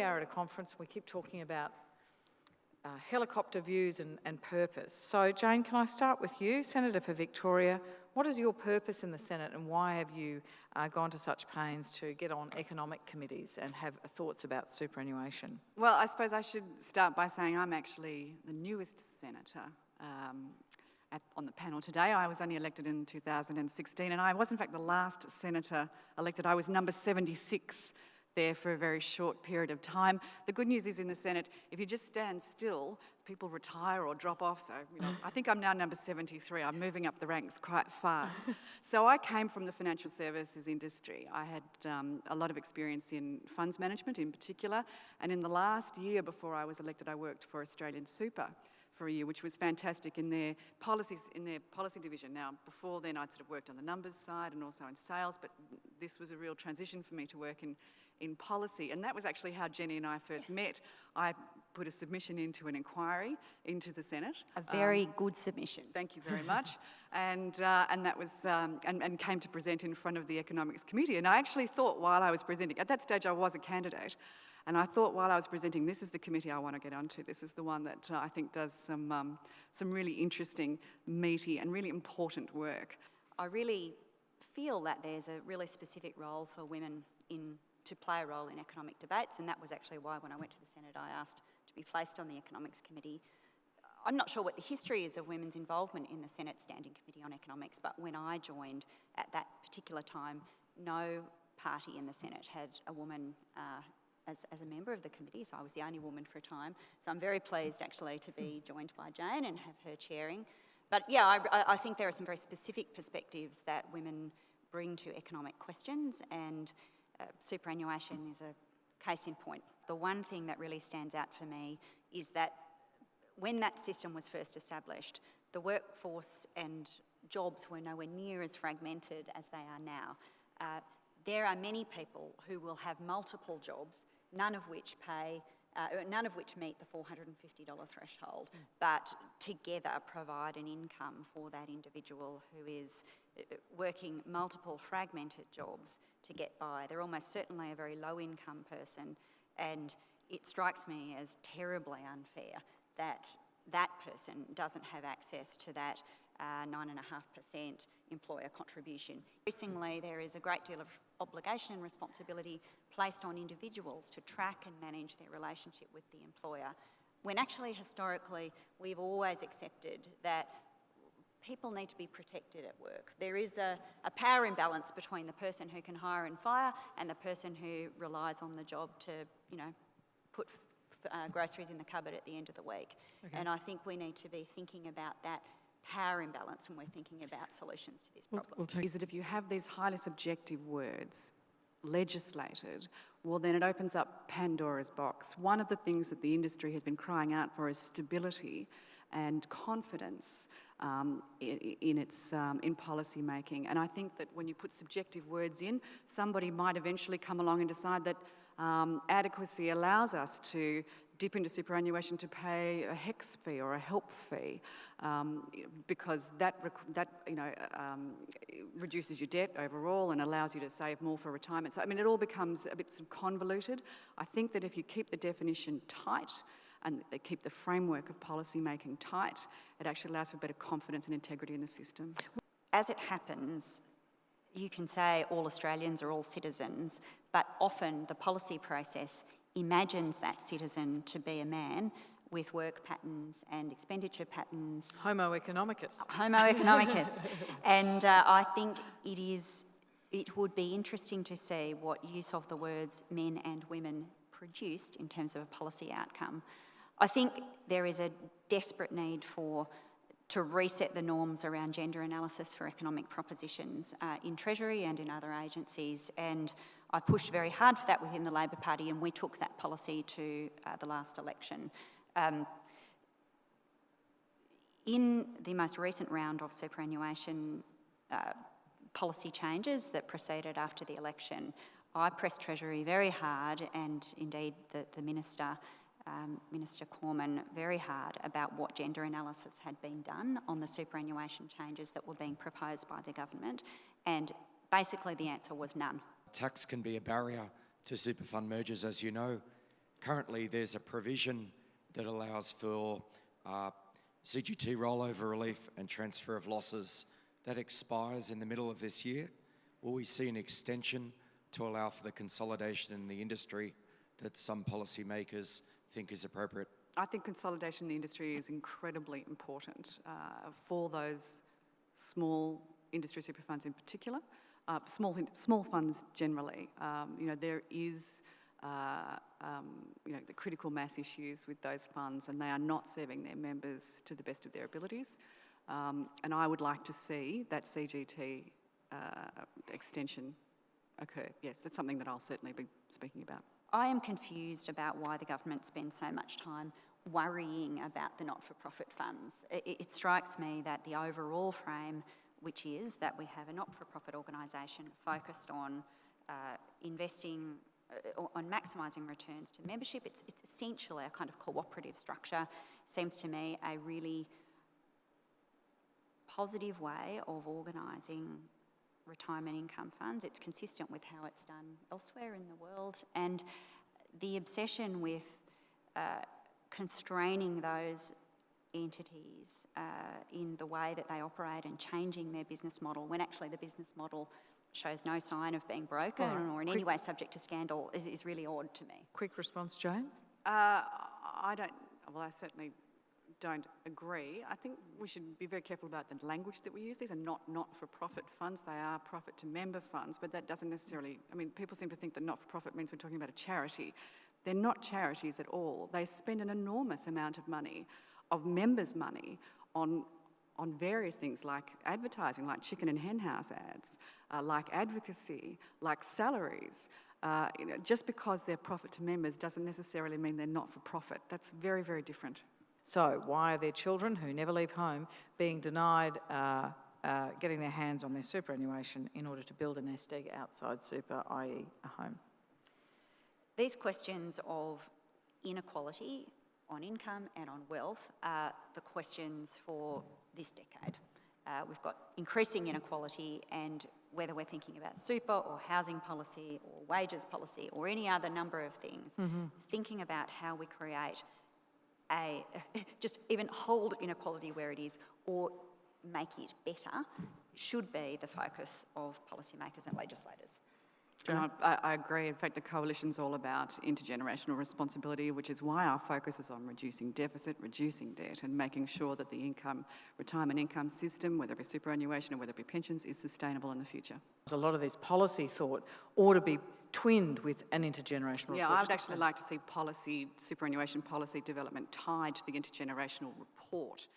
are at a conference, we keep talking about helicopter views and purpose. So Jane, can I start with you, Senator for Victoria? What is your purpose in the Senate and why have you gone to such pains to get on economic committees and have thoughts about superannuation? Well, I suppose I should start by saying I'm actually the newest senator on the panel today. I was only elected in 2016 and I was in fact the last senator elected. I was number 76 there for a very short period of time. The good news is in the Senate, if you just stand still, people retire or drop off. So, I think I'm now number 73. I'm moving up the ranks quite fast. So I came from the financial services industry. I had a lot of experience in funds management in particular. And in the last year before I was elected, I worked for Australian Super for a year, which was fantastic in their policy division. Now, before then, I'd sort of worked on the numbers side and also in sales, but this was a real transition for me to work in policy. And that was actually how Jenny and I first met. I put a submission into an inquiry into the Senate. A very good submission. Thank you very much. And that was, and came to present in front of the Economics Committee. And I actually thought while I was presenting, at that stage I was a candidate, and I thought while I was presenting, this is the committee I want to get onto. This is the one that I think does some really interesting, meaty and really important work. I really feel that there's a really specific role for women to play a role in economic debates, and that was actually why when I went to the Senate I asked to be placed on the Economics Committee. I'm not sure what the history is of women's involvement in the Senate Standing Committee on Economics, but when I joined at that particular time, no party in the Senate had a woman as a member of the committee, so I was the only woman for a time. So I'm very pleased actually to be joined by Jane and have her chairing. But yeah, I think there are some very specific perspectives that women bring to economic questions, and superannuation is a case in point. The one thing that really stands out for me is that when that system was first established, the workforce and jobs were nowhere near as fragmented as they are now. There are many people who will have multiple jobs, none of which meet the $450 threshold, but together provide an income for that individual who is working multiple fragmented jobs to get by. They're almost certainly a very low income person, and it strikes me as terribly unfair that that person doesn't have access to that 9.5% employer contribution. Increasingly, there is a great deal of obligation and responsibility placed on individuals to track and manage their relationship with the employer, when actually historically we've always accepted that people need to be protected at work. There is a power imbalance between the person who can hire and fire and the person who relies on the job to, put groceries in the cupboard at the end of the week. Okay. And I think we need to be thinking about that power imbalance when we're thinking about solutions to this problem. Is that if you have these highly subjective words legislated, well then it opens up Pandora's box. One of the things that the industry has been crying out for is stability and confidence in policy making. And I think that when you put subjective words in, somebody might eventually come along and decide that adequacy allows us to dip into superannuation to pay a HECS fee or a help fee, because that reduces your debt overall and allows you to save more for retirement. So, it all becomes a bit sort of convoluted. I think that if you keep the definition tight and they keep the framework of policy making tight, it actually allows for better confidence and integrity in the system. As it happens, you can say all Australians are all citizens, but often the policy process imagines that citizen to be a man with work patterns and expenditure patterns. Homo economicus. Homo economicus. And I think it would be interesting to see what use of the words men and women produced in terms of a policy outcome. I think there is a desperate need to reset the norms around gender analysis for economic propositions in Treasury and in other agencies, and I pushed very hard for that within the Labor Party, and we took that policy to the last election. In the most recent round of superannuation policy changes that proceeded after the election, I pressed Treasury very hard, and indeed the Minister, Minister Cormann, very hard about what gender analysis had been done on the superannuation changes that were being proposed by the government, and basically the answer was none. Tax can be a barrier to super fund mergers, as you know. currently there's a provision that allows for CGT rollover relief and transfer of losses that expires in the middle of this year. Will we see an extension to allow for the consolidation in the industry that some policymakers think is appropriate? I think consolidation in the industry is incredibly important for those small industry super funds in particular, small funds generally. There is the critical mass issues with those funds, and they are not serving their members to the best of their abilities. And I would like to see that CGT extension occur. Yes, that's something that I'll certainly be speaking about. I am confused about why the government spends so much time worrying about the not-for-profit funds. It strikes me that the overall frame, which is that we have a not-for-profit organisation focused on investing, on maximising returns to membership, it's essentially a kind of cooperative structure. Seems to me a really positive way of organising retirement income funds. It's consistent with how it's done elsewhere in the world. And the obsession with constraining those entities in the way that they operate and changing their business model, when actually the business model shows no sign of being broken or in any way subject to scandal, is really odd to me. Quick response, Jane? I certainly don't agree. I think we should be very careful about the language that we use. These are not-for-profit funds. They are profit-to-member funds, but that doesn't necessarily... people seem to think that not-for-profit means we're talking about a charity. They're not charities at all. They spend an enormous amount of money, of members' money, on various things like advertising, like chicken and hen house ads, like advocacy, like salaries. Just because they're profit to members doesn't necessarily mean they're not-for-profit. That's very, very different. So why are their children who never leave home being denied getting their hands on their superannuation in order to build a nest egg outside super, i.e. a home? These questions of inequality on income and on wealth are the questions for this decade. We've got increasing inequality, and whether we're thinking about super or housing policy or wages policy or any other number of things, thinking about how we create just even hold inequality where it is or make it better should be the focus of policymakers and legislators. I agree. In fact, the Coalition's all about intergenerational responsibility, which is why our focus is on reducing deficit, reducing debt, and making sure that the retirement income system, whether it be superannuation or whether it be pensions, is sustainable in the future. A lot of this policy thought ought to be twinned with an intergenerational report. Yeah, I would actually like to see superannuation policy development tied to the intergenerational report.